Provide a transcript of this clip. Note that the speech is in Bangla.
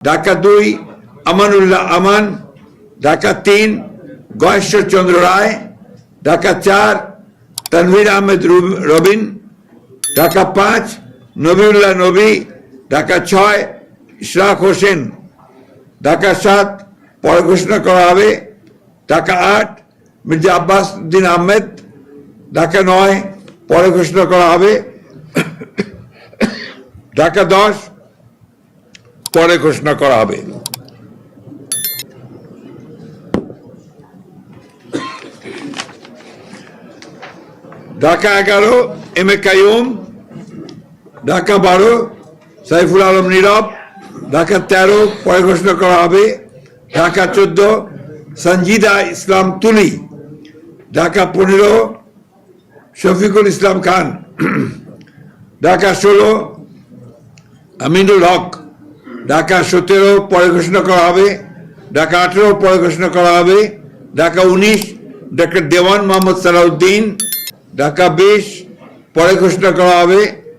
ঢাকা 2 আমানুল্লাহ আমান, ঢাকা 3 গয়েশ্বর চন্দ্র রায়, ঢাকা 4 তানভীর আহমেদ রবিন, ঢাকা 5 নবিউল্লাহ নবী, ঢাকা 6 ইশরাক হোসেন, ঢাকা 7 পরে ঘোষণা করা হবে, ঢাকা 8 মির্জা আব্বাস উদ্দিন আহমেদ, ঢাকা 9 পরে ঘোষণা করা হবে, ঢাকা 10 পরে ঘোষণা করা হবে। ঢাকা 11 এম এ কাইয়ুম, ঢাকা 12 সাইফুল আলম নীরব, ঢাকা 13 পরে ঘোষণা করা হবে, ঢাকা 14 সঞ্জিদা ইসলাম তুলি, ঢাকা 15 শফিকুল ইসলাম খান, ঢাকা 16 আমিনুল হক, ঢাকা 17 পরে ঘোষণা করা হবে, ঢাকা 18 পরে ঘোষণা করা হবে, ঢাকা 19 ডক্টর দেওয়ান মোহাম্মদ সালাউদ্দিন, ঢাকা 20 পরে ঘোষণা করা হবে,